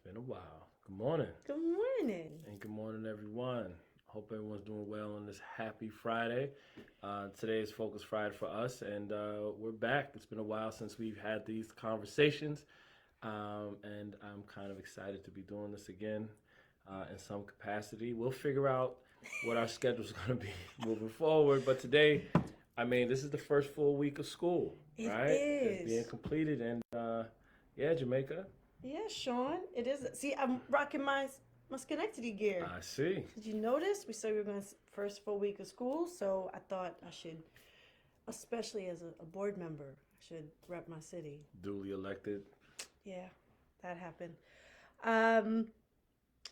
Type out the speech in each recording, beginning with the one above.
Been a while. Good morning. Good morning. And good morning, everyone. Hope everyone's doing well on this happy Friday. Today is Focus Friday for us, and we're back. It's been a while since we've had these conversations, and I'm kind of excited to be doing this again in some capacity. We'll figure out what our schedule's going to be moving forward, but today, this is the first full week of school, It right? It's being is. completed, and yeah, Jamaica. Yeah, Sean. It is. See, I'm rocking my Schenectady gear. I see. Did you notice? We said we were going to first full week of school, so I thought I should, especially as a board member, I should rep my city. Duly elected. Yeah, that happened. Um,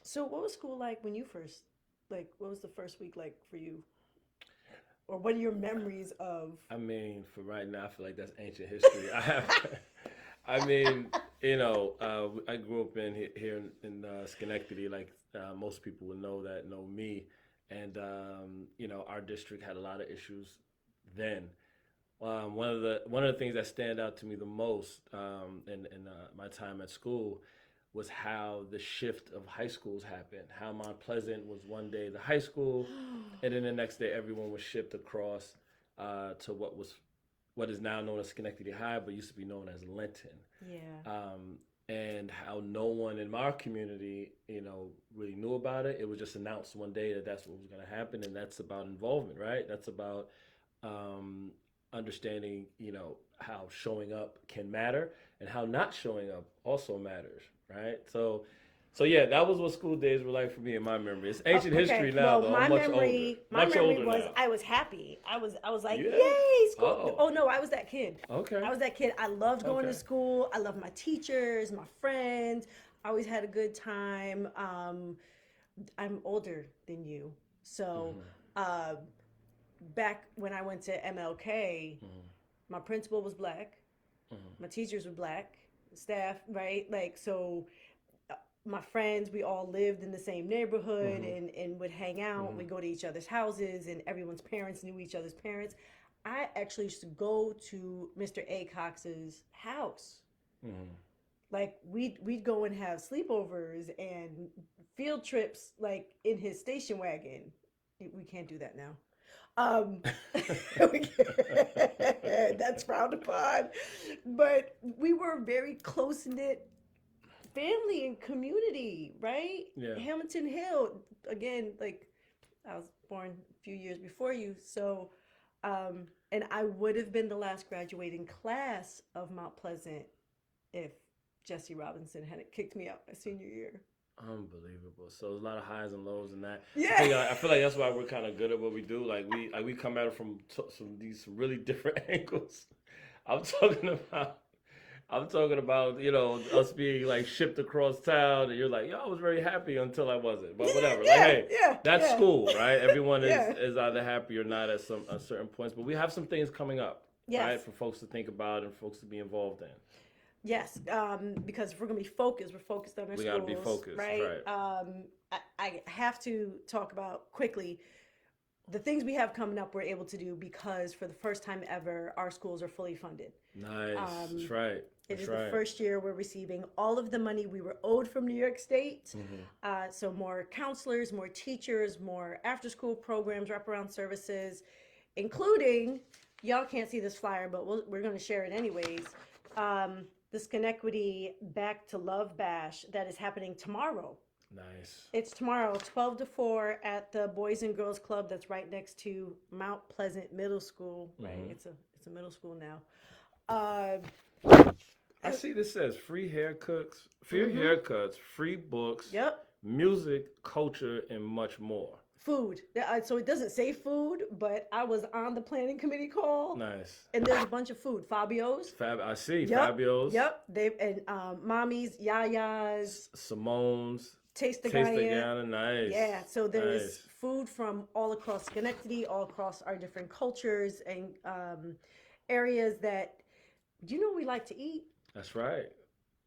so what was school like when you first, what was the first week like for you? Or what are your memories of? For right now, I feel like that's ancient history. I mean, I grew up here in Schenectady, like most people would know that know me, and our district had a lot of issues then. One of the things that stand out to me the most in my time at school was how the shift of high schools happened. How Mount Pleasant was one day the high school, and then the next day everyone was shipped across to what is now known as Schenectady High, but used to be known as Linton. Yeah. And how no one in our community, really knew about it. It was just announced one day that that's what was going to happen, and that's about involvement, right? That's about understanding, how showing up can matter and how not showing up also matters, right? So yeah, that was what school days were like for me in my memory. It's ancient history now, Well, though. my I'm much memory, older. my Much memory older was now. I was happy. I was like, Yeah. yay, school. Oh. Oh no, I was that kid. Okay. I was that kid. I loved going to Okay. school. I loved my teachers, my friends. I always had a good time. I'm older than you, so Mhm. uh, back when I went to MLK, Mhm. my principal was black. Mhm. My teachers were black. Staff, right? My friends, we all lived in the same neighborhood Mhm. and would hang out. Mhm. We go to each other's houses, and everyone's parents knew each other's parents. I actually used to go to Mr. A. Cox's house. Mhm. Like we'd go and have sleepovers and field trips, like in his station wagon. We can't do that now. Um, that's frowned upon. But we were very close knit family and community, right? Yeah. Hamilton Hill, again, like I was born a few years before you, so and I would have been the last graduating class of Mount Pleasant if Jesse Robinson hadn't kicked me out my senior year. Unbelievable. So there's a lot of highs and lows in that. Yeah. I feel like that's why we're kind of good at what we do. Like we come at it from some really different angles. I'm talking about us being like shipped across town, and you're like, yo, I was very happy until I wasn't. But whatever. Like, Yeah, hey, yeah, that's yeah, school, right? Everyone yeah. is either happy or not at certain points. But we have some things coming up, right, Yes, for folks to think about and folks to be involved in. yes. Because if we're gonna be focused, we're focused on our We got to be schools, focused, right? right? I have to talk about quickly the things we have coming up we're able to do because for the first time ever our schools are fully funded. Nice. um, That's right. it That's is the right. first year we're receiving all of the money we were owed from New York State. Hmm. So more counselors, more teachers, more after school programs, wraparound services, including, y'all can't see this flyer but we're going to share it anyways, the Schenectady Back to Love Bash that is happening tomorrow. Nice. It's tomorrow, 12 to 4 at the Boys and Girls Club that's right next to Mount Pleasant Middle School, right? Hmm. It's a middle school now. Uh, I see this says free mhm. haircuts, free books, Yep. music, culture, and much more. Food. So it doesn't say food, but I was on the planning committee call Nice. and there's a bunch of food. Fabio's. I see Yep. Fabio's, Yep. They and Mommy's, Yaya's, Simone's, Taste the Taste the Guyana. Ghana. Nice. Yeah, so there's Nice. food from all across Schenectady, all across our different cultures and areas that, you know, we like to eat. That's right.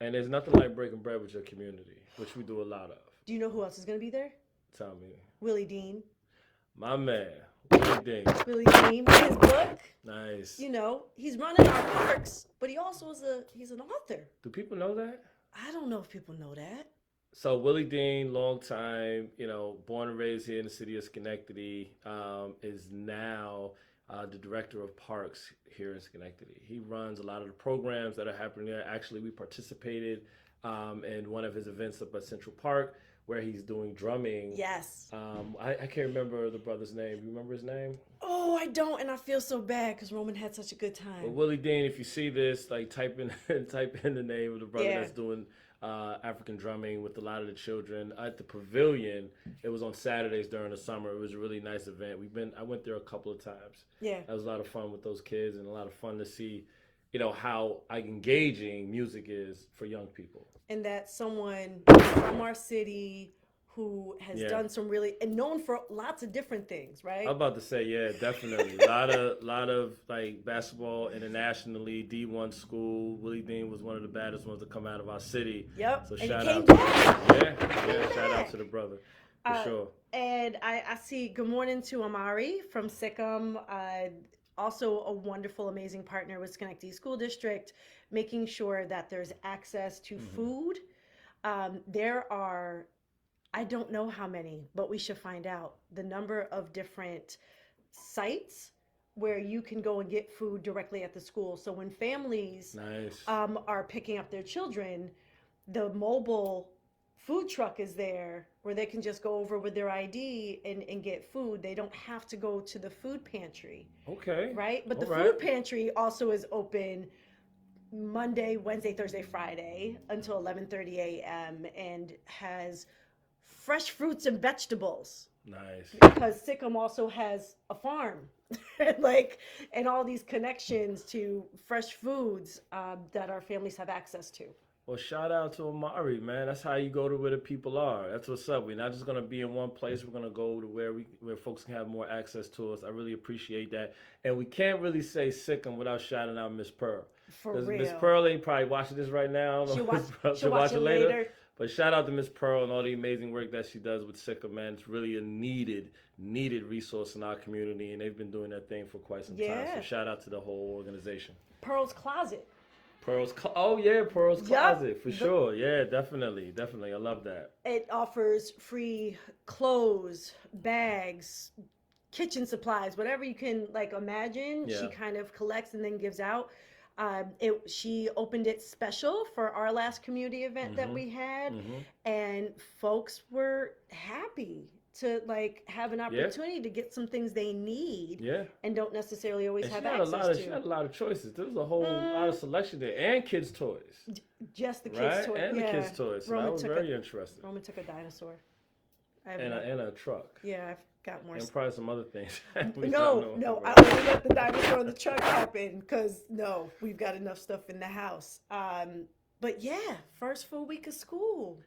And there's nothing like breaking bread with your community, which we do a lot of. Do you know who else is going to be there? Tell me. Willie Dean. My man, Willie Dean. Willie Dean, his book. Nice. You know, he's running our parks, but he also he's an author. Do people know that? I don't know if people know that. So Willie Dean, long time, born and raised here in the city of Schenectady, is now the director of parks here in Schenectady. He runs a lot of the programs that are happening there. Actually, we participated in one of his events up at Central Park where he's doing drumming. Yes. I can't remember the brother's name. You remember his name? Oh, I don't, and I feel so bad because Roman had such a good time. Well, Willie Dean, if you see this, like type in the name of the brother Yeah. that's doing African drumming with a lot of the children at the pavilion. It was on Saturdays during the summer. It was a really nice event. I went there a couple of times. Yeah. That was a lot of fun with those kids and a lot of fun to see, how engaging music is for young people. And that someone from our city who has Yeah. done some really, and known for lots of different things, right? I'm about to say, yeah, definitely. lot of like basketball internationally, D1 school. Willie Dean was one of the baddest ones to come out of our city. Yep. So And he shout came out. back. Yeah, shout out to the brother for sure. And I see good morning to Amari from Sikkim. Also a wonderful, amazing partner with Schenectady School District, making sure that there's access to food. There are, I don't know how many, but we should find out the number of different sites where you can go and get food directly at the school. So when families Nice. are picking up their children, the mobile food truck is there where they can just go over with their ID and get food. They don't have to go to the food pantry, Okay. right? But the All right. food pantry also is open Monday, Wednesday, Thursday, Friday until 11:30 a.m. and has fresh fruits and vegetables Nice. because Sikkim also has a farm, and all these connections to fresh foods that our families have access to. Well, shout out to Amari, man. That's how you go to where the people are. That's what's up. We're not just gonna be in one place. We're gonna go to where folks can have more access to us. I really appreciate that. And we can't really say Sikkim without shouting out Miss Pearl. For Because real. Miss Pearl ain't probably watching this right now. I don't know if She'll watch it later. But shout out to Miss Pearl and all the amazing work that she does with Sikkim, man. It's really a needed resource in our community, and they've been doing that thing for quite some time. Yeah. So shout out to the whole organization. Pearl's Closet. Pearl's Pearl's Yup. Closet for sure. Yeah, definitely. I love that. It offers free clothes, bags, kitchen supplies, whatever you can imagine. Yeah. She kind of collects and then gives out. She opened it special for our last community event that we had, and folks were happy to have an opportunity to get some things they need Yeah. and don't necessarily always And have she had access she to. had a lot of choices. There was a whole lot of selection there, and kids' toys, Just the kids' right? toy. And yeah. the kids' toys. So that was very interesting. Roman took a dinosaur. I have And a truck, yeah, I've got more. and probably some other things. No, I only let the dinosaur and the truck happen because we've got enough stuff in the house. But yeah, first full week of school.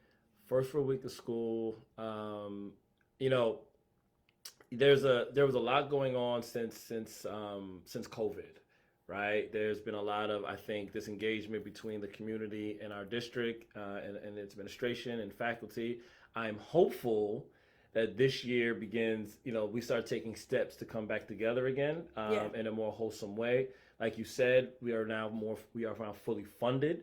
First full week of school. There was a lot going on since COVID, right? There's been a lot of, I think, disengagement between the community and our district and its administration and faculty. I'm hopeful that this year begins, we start taking steps to come back together again in a more wholesome way. Like you said, we are now fully funded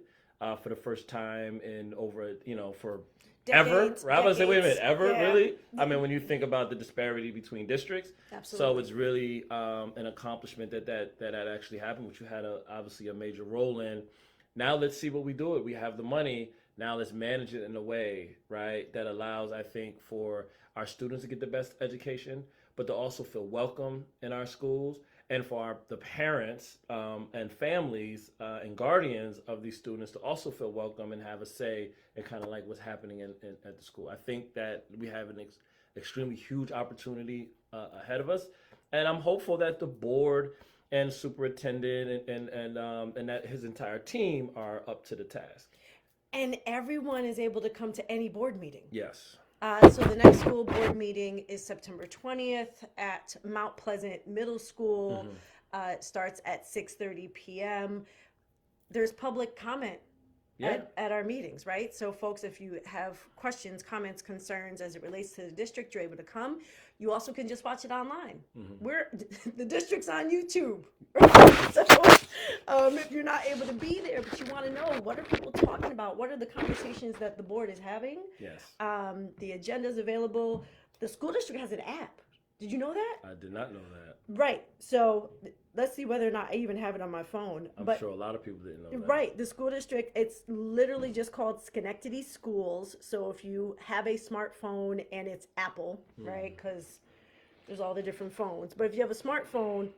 for the first time in over, for Decades, ever. I was say, wait a minute, ever yeah. really? I mean, when you think about the disparity between districts, Absolutely. so it's really an accomplishment that actually happened, which you had obviously a major role in. Now let's see what we do. We have the money. Now let's manage it in a way, right, that allows, I think, for our students to get the best education, but to also feel welcome in our schools, and for the parents and families and guardians of these students to also feel welcome and have a say in kind of like what's happening at the school. I think that we have an extremely huge opportunity ahead of us, and I'm hopeful that the board and superintendent and that his entire team are up to the task. And everyone is able to come to any board meeting. Yes. So the next school board meeting is September 20th at Mount Pleasant Middle School. It starts at 6:30 p.m. There's public comment Yeah. at our meetings, right? So folks, if you have questions, comments, concerns as it relates to the district, you're able to come. You also can just watch it online. We're the district's on YouTube. So if you're not able to be there, but you want to know what are people talking about, what are the conversations that the board is having, Yes. the agenda is available. The school district has an app. Did you know that? I did not know that. Right. So let's see whether or not I even have it on my phone. I'm but sure a lot of people didn't know that. right, the school district, it's literally just called Schenectady Schools. So if you have a smartphone and it's Apple, right, because there's all the different phones. But if you have a smartphone,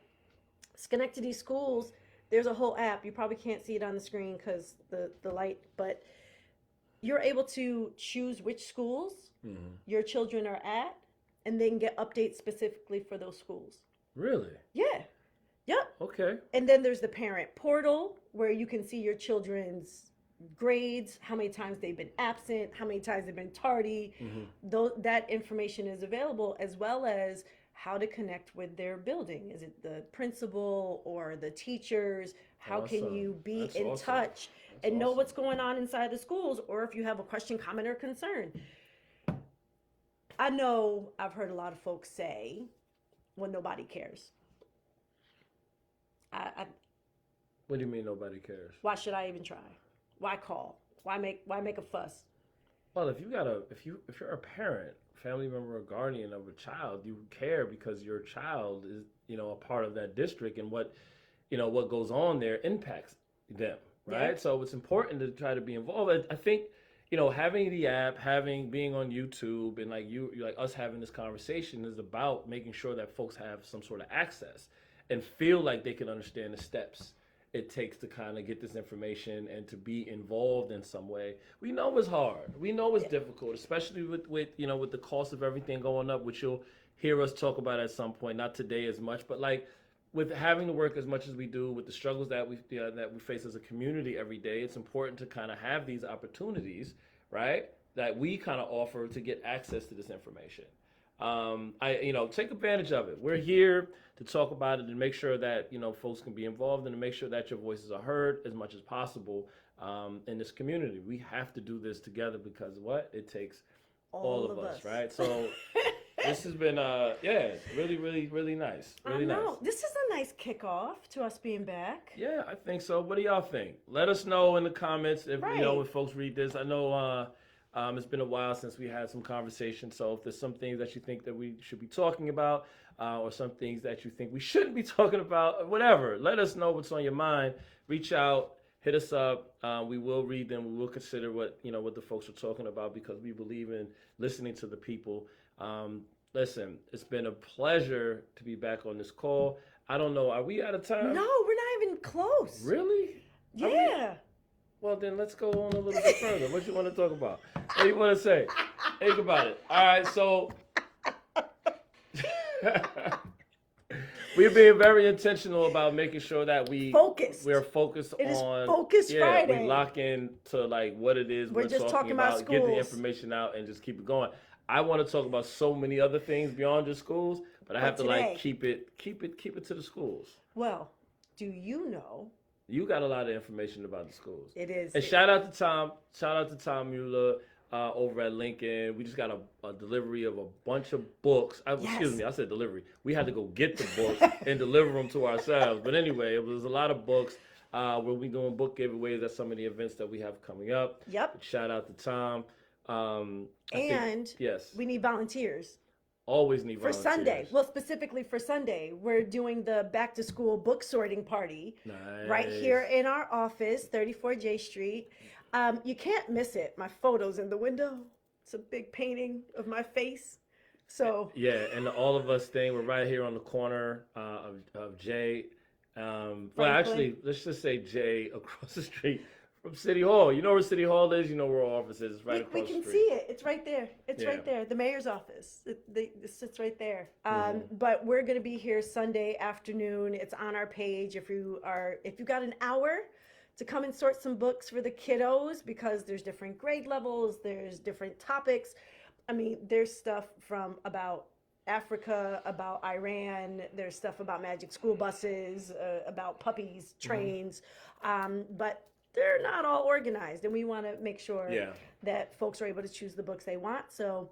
Schenectady Schools, there's a whole app. You probably can't see it on the screen because the light, but you're able to choose which schools your children are at and then get updates specifically for those schools. Really? Yeah. Yep. Okay. And then there's the parent portal where you can see your children's grades, how many times they've been absent, how many times they've been tardy. That information is available, as well as how to connect with their building. Is it the principal or the teachers? How can Awesome. you be That's in awesome. touch and know what's going on inside the schools, or if you have a question, comment, or concern? I know I've heard a lot of folks say, well, nobody cares. What do you mean nobody cares? Why should I even try? Why call? Why make a fuss? Well, if you're a parent, family member, or guardian of a child, you care because your child is, a part of that district, and what goes on there impacts them, right? Yeah. So it's important to try to be involved. I think, having the app, being on YouTube, and like us having this conversation is about making sure that folks have some sort of access and feel like they can understand the steps it takes to kind of get this information and to be involved in some way. We know it's hard. We know it's difficult, especially with the cost of everything going up, which you'll hear us talk about at some point. Not today as much, but like with having to work as much as we do, with the struggles that we face as a community every day, it's important to kind of have these opportunities, right, that we kind of offer to get access to this information. Take advantage of it. We're here to talk about it and make sure that folks can be involved and to make sure that your voices are heard as much as possible in this community. We have to do this together because it takes all of us, right? So this has been really, really, really nice. Really nice. This is a nice kickoff to us being back. Yeah, I think so. What do y'all think? Let us know in the comments if if folks read this. I know it's been a while since we had some conversation, so if there's some things that you think that we should be talking about, or some things that you think we shouldn't be talking about, whatever, let us know what's on your mind. Reach out, hit us up. We will read them. We will consider what the folks are talking about because we believe in listening to the people. Listen, it's been a pleasure to be back on this call. I don't know, are we out of time? No, we're not even close. Really? Yeah. Well, then let's go on a little bit further. What you want to talk about? What do you want to say? Think about it. All right, so we're being very intentional about making sure that we're focused It is on Focus Friday. We lock in to like what it is We're just talking about get the schools. information out and just keep it going. I want to talk about so many other things beyond just schools, but I have to like keep it to the schools. Well, do you know? You got a lot of information about the schools. It is. And shout out to Tom. Shout out to Tom Mueller over at Lincoln. We just got a delivery of a bunch of books. Excuse me, I said delivery. We had to go get the books and deliver them to ourselves. But anyway, it was a lot of books. We'll be doing book giveaways at some of the events that we have coming up. Yep. Shout out to Tom. Yes, we need volunteers. Always need volunteers. For Sunday. Well, specifically for Sunday, we're doing the back to school book sorting party right here in our office, 34 J Street. You can't miss it. My photo's in the window. It's a big painting of my face. So yeah, and the all of us thing, we're right here on the corner of J. Well, actually, let's just say J across the street from City Hall. You know where City Hall is? You know where our office is. It's right across the street. We can see it. It's right there. It's right there. The mayor's office. It sits right there. But we're going to be here Sunday afternoon. It's on our page. If you got an hour to come and sort some books for the kiddos, because there's different grade levels, there's different topics. I mean, there's stuff from about Africa, about Iran, there's stuff about magic school buses, about puppies, trains. But they're not all organized, and we want to make sure Yeah. that folks are able to choose the books they want. So,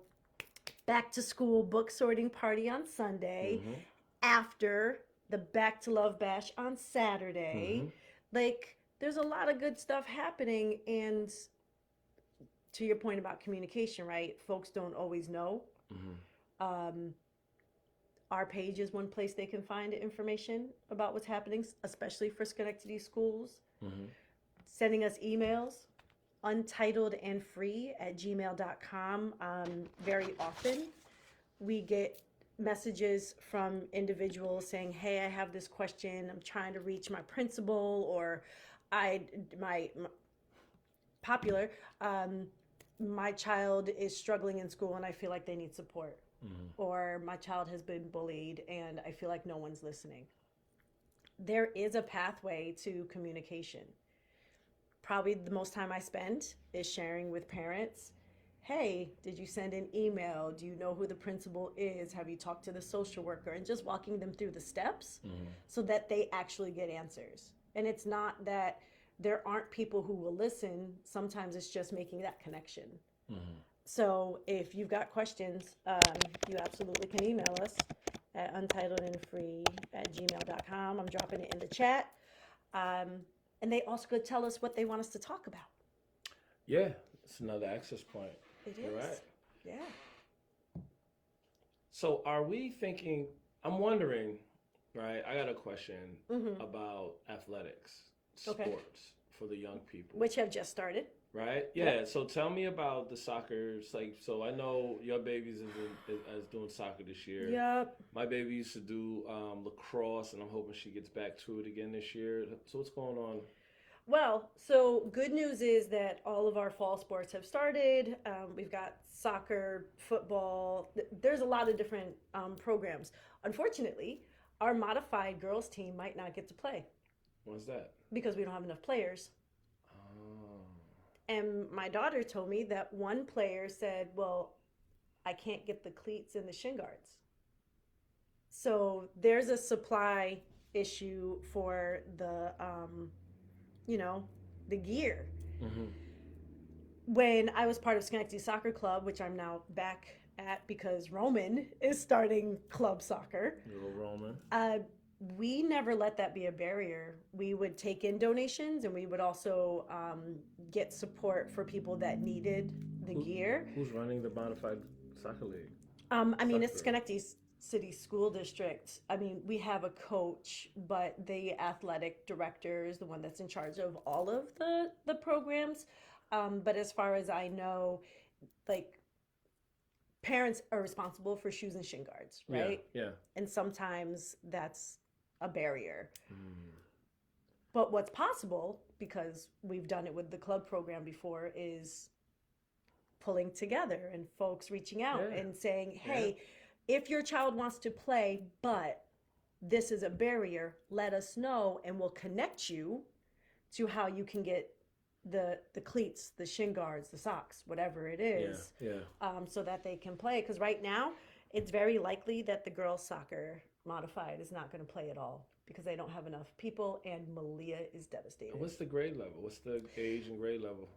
back to school book sorting party on Sunday, Mm-hmm. after the Back to Love Bash on Saturday. Mm-hmm. Like, there's a lot of good stuff happening, and to your point about communication, right? Folks don't always know. Mm-hmm. Um, our page is one place they can find information about what's happening, especially for Schenectady schools. Mm-hmm. Sending us emails, untitledandfree@gmail.com. Very often, we get messages from individuals saying, "Hey, I have this question. I'm trying to reach my principal, or my popular. My child is struggling in school, and I feel like they need support." Mm-hmm. Or my child has been bullied and I feel like no one's listening. There is a pathway to communication. Probably the most time I spend is sharing with parents. Hey, did you send an email? Do you know who the principal is? Have you talked to the social worker? And just walking them through the steps Mm-hmm. so that they actually get answers. And it's not that there aren't people who will listen. Sometimes it's just making that connection. Mm-hmm. So if you've got questions, you absolutely can email us at untitledandfree@gmail.com. I'm dropping it in the chat. And they also could tell us what they want us to talk about. Yeah, it's another access point. It You're is. right. Yeah. So are we thinking, I'm wondering, right? I got a question Mm-hmm. about athletics, Okay. sports for the young people. Which have just started. Right? Yeah. So tell me about the soccer. Like, so I know your baby's is doing soccer this year. Yep. My baby used to do lacrosse, and I'm hoping she gets back to it again this year. So what's going on? Well, so good news is that all of our fall sports have started. We've got soccer, football. There's a lot of different programs. Unfortunately, our modified girls team might not get to play What's that? because we don't have enough players. Oh. And my daughter told me that one player said, "Well, I can't get the cleats and the shin guards." So there's a supply issue for the, the gear. Mm-hmm. When I was part of Schenectady Soccer Club, which I'm now back at because Roman is starting club soccer, Little Roman. we never let that be a barrier. We would take in donations, and we would also get support for people that needed the gear. Who's running the Bonafide Soccer League? It's Soccer. Schenectady City School District. We have a coach, but the athletic director is the one that's in charge of all of the programs. But as far as I know, like, parents are responsible for shoes and shin guards, right? Yeah. And sometimes that's a barrier. Mm. But what's possible, because we've done it with the club program before, is pulling together and folks reaching out Yeah. and saying, hey, if your child wants to play, but this is a barrier, let us know and we'll connect you to how you can get the cleats, the shin guards, the socks, whatever it is, so that they can play. Because right now, it's very likely that the girls' soccer modified is not going to play at all because they don't have enough people, and Malia is devastated. What's the grade level? What's the age and grade level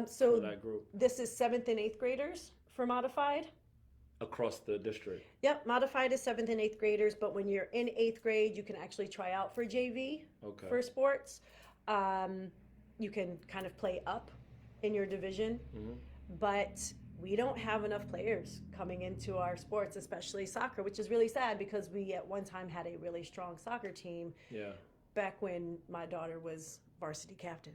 So for that group this is 7th and 8th graders for modified. across the district? Yep, modified is 7th and 8th graders, but when you're in 8th grade, you can actually try out for JV Okay. for sports. You can kind of play up in your division, Mm-hmm. but we don't have enough players coming into our sports, especially soccer, which is really sad because we at one time had a really strong soccer team Yeah. back when my daughter was varsity captain.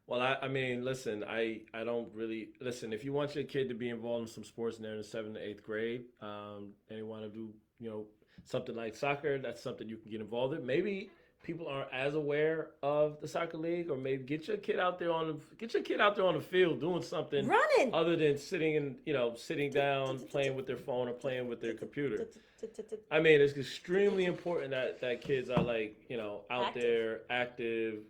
Well, I mean, listen, I don't really listen. If you want your kid to be involved in some sports and they're in the 7th to 8th grade, and they want to do, something like soccer, that's something you can get involved in. Maybe people aren't as aware of the soccer league, or maybe get your kid out there on the field doing something Running! other than sitting down, playing with their phone or playing with their computer. I mean, it's extremely important that kids are out Active. there, active,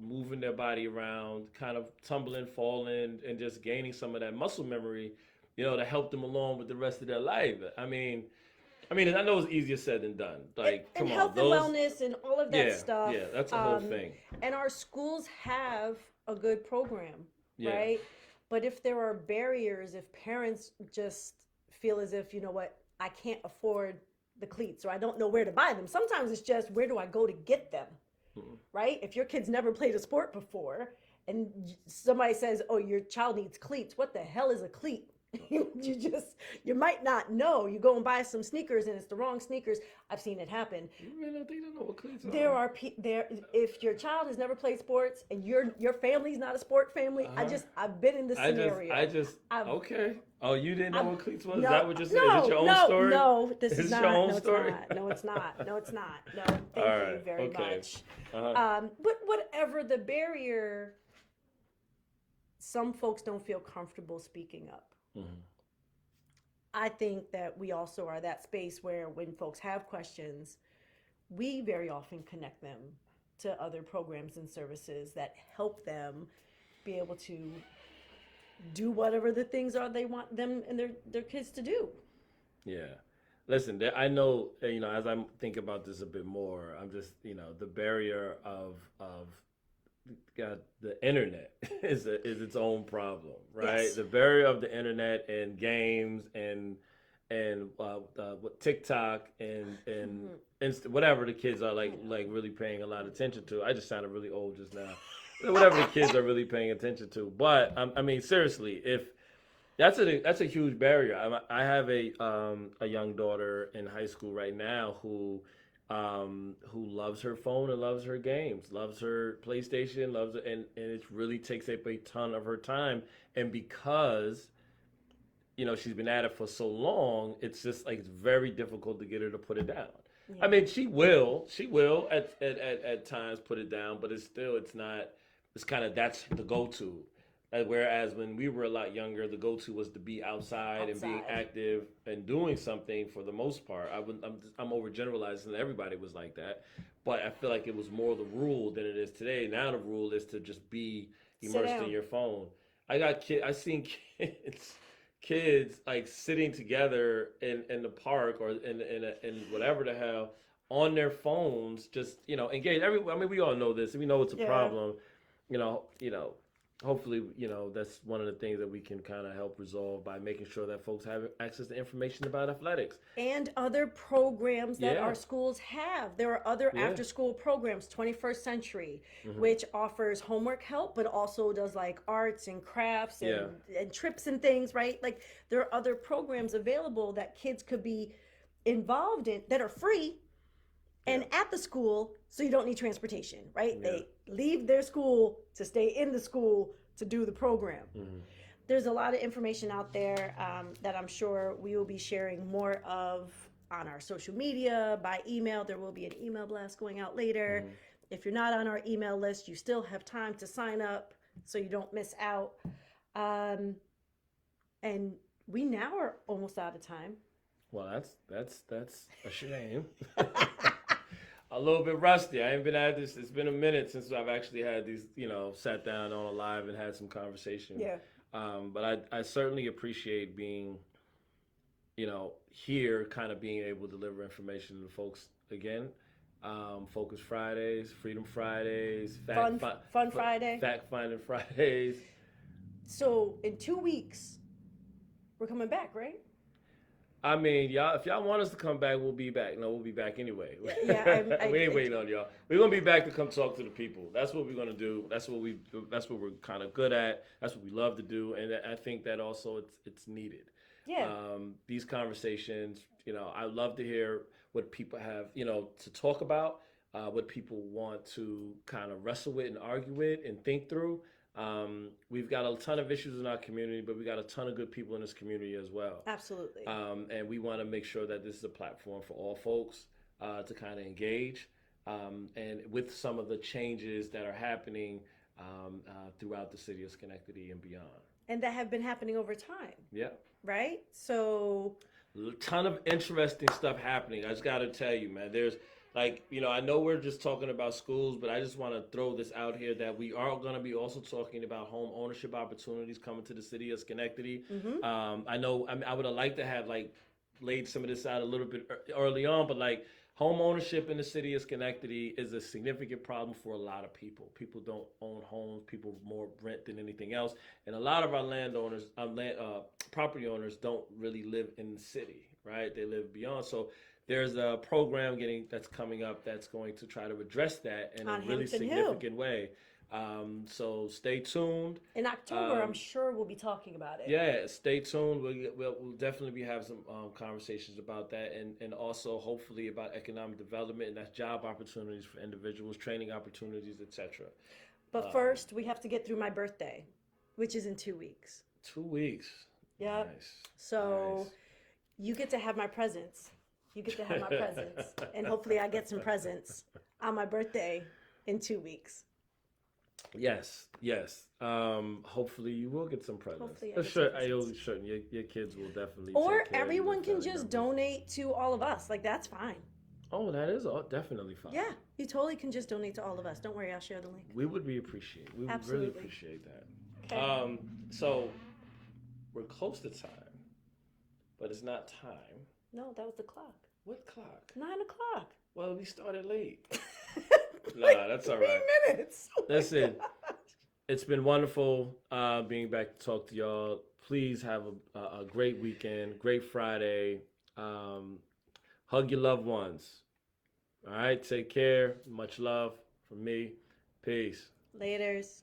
moving their body around, kind of tumbling, falling, and just gaining some of that muscle memory, to help them along with the rest of their life. I mean, I mean, I know it's easier said than done. Like, And come on, health and wellness and all of that yeah, stuff. yeah, that's a whole thing. And our schools have a good program, Yeah. right? But if there are barriers, if parents just feel as if, you know what, I can't afford the cleats or I don't know where to buy them. Sometimes it's just, where do I go to get them? Right? If your kid's never played a sport before and somebody says, oh, your child needs cleats, what the hell is a cleat? You might not know. You go and buy some sneakers and it's the wrong sneakers. I've seen it happen. You really don't know what cleats are. There if your child has never played sports and your family's not a sport family, I've been in this scenario. Okay. Oh, you didn't know what cleats was? No, Is that what you're saying? no, Is it your own no, story? No, this is not. Your own no, story? It's not. No, it's not. No, it's not. No, thank you very much. But whatever the barrier, some folks don't feel comfortable speaking up. Mm-hmm. I think that we also are that space where when folks have questions, we very often connect them to other programs and services that help them be able to do whatever the things are they want them and their kids to do. Yeah. Listen, I know, as I think about this a bit more, I'm just, the barrier of the internet is its own problem, right? Yes. The barrier of the internet and games and TikTok and whatever the kids are like really paying a lot of attention to. I just sounded really old just now. Whatever the kids are really paying attention to. But I mean, seriously, if that's a huge barrier. I have a young daughter in high school right now who loves her phone and loves her games, loves her PlayStation, loves it, and it really takes up a ton of her time. And because she's been at it for so long, it's just like it's very difficult to get her to put it down. Yeah. I mean, she will at times put it down, but it's not. It's kind of that's the go-to. Whereas when we were a lot younger, the go-to was to be outside and being active and doing something for the most part. I'm overgeneralizing that everybody was like that, but I feel like it was more the rule than it is today. Now the rule is to just be immersed in your phone. I seen kids like sitting together in the park or in whatever the hell on their phones, just engaged. I mean, we all know this. We know it's a problem. Hopefully, that's one of the things that we can kind of help resolve by making sure that folks have access to information about athletics. And other programs that our schools have. There are other after-school programs, 21st Century, which offers homework help, but also does like arts and crafts and trips and things, right? Like there are other programs available that kids could be involved in that are free and at the school, so you don't need transportation, right? Yeah. They leave their school to stay in the school to do the program. Mm-hmm. There's a lot of information out there that I'm sure we will be sharing more of on our social media, by email. There will be an email blast going out later. Mm-hmm. If you're not on our email list, you still have time to sign up so you don't miss out. And we now are almost out of time. Well, that's a shame. A little bit rusty. I ain't been at this. It's been a minute since I've actually had these, sat down on a live and had some conversation. Yeah. But I certainly appreciate being, here, kind of being able to deliver information to folks again. Focus Fridays, Freedom Fridays, Fun Friday, Fact Finding Fridays. So in 2 weeks, we're coming back, right? I mean, y'all, if y'all want us to come back, we'll be back. No, we'll be back anyway. Yeah, we ain't waiting on y'all. We're gonna be back to come talk to the people. That's what we're gonna do. That's what we're kind of good at. That's what we love to do, and I think that also it's needed. Yeah. These conversations, I love to hear what people have, to talk about, what people want to kind of wrestle with and argue with and think through. We've got a ton of issues in our community, but we got a ton of good people in this community as well. Absolutely. And we want to make sure that this is a platform for all folks to kind of engage. And with some of the changes that are happening throughout the city of Schenectady and beyond. And that have been happening over time. Yeah. Right? So a ton of interesting stuff happening. I just got to tell you, man, there's I know we're just talking about schools, but I just want to throw this out here that we are going to be also talking about home ownership opportunities coming to the city of Schenectady. Mm-hmm. I would have liked to have laid some of this out a little bit early on, but like home ownership in the city of Schenectady is a significant problem for a lot of people. People don't own homes. People more rent than anything else, and a lot of our landowners, property owners, don't really live in the city, right? They live beyond. So there's a program that's coming up that's going to try to address that in On a really Hampton Hill. significant way. So stay tuned. In October, I'm sure we'll be talking about it. Yeah, stay tuned. We'll definitely have some conversations about that, and also hopefully about economic development, and that's job opportunities for individuals, training opportunities, etc. But first, we have to get through my birthday, which is in 2 weeks. 2 weeks. Yep. Nice. So Nice. you get to have my presents. You get to have my presents. And hopefully I get some presents on my birthday in 2 weeks. Yes, yes. Hopefully you will get some presents. Hopefully I get some presents. Your kids will definitely. Or take care of you everyone with can family just members. donate to all of us. Like, that's fine. Oh, that is definitely fine. Yeah, you totally can just donate to all of us. Don't worry, I'll share the link. We would appreciate. We would Absolutely. really appreciate that. Okay. So we're close to time, but it's not time. No, that was the clock. What clock? 9 o'clock. Well, we started late. Nah, that's all right. 3 minutes. Oh my Listen, gosh. it's been wonderful being back to talk to y'all. Please have a great weekend, great Friday. Hug your loved ones. All right, take care. Much love from me. Peace. Laters.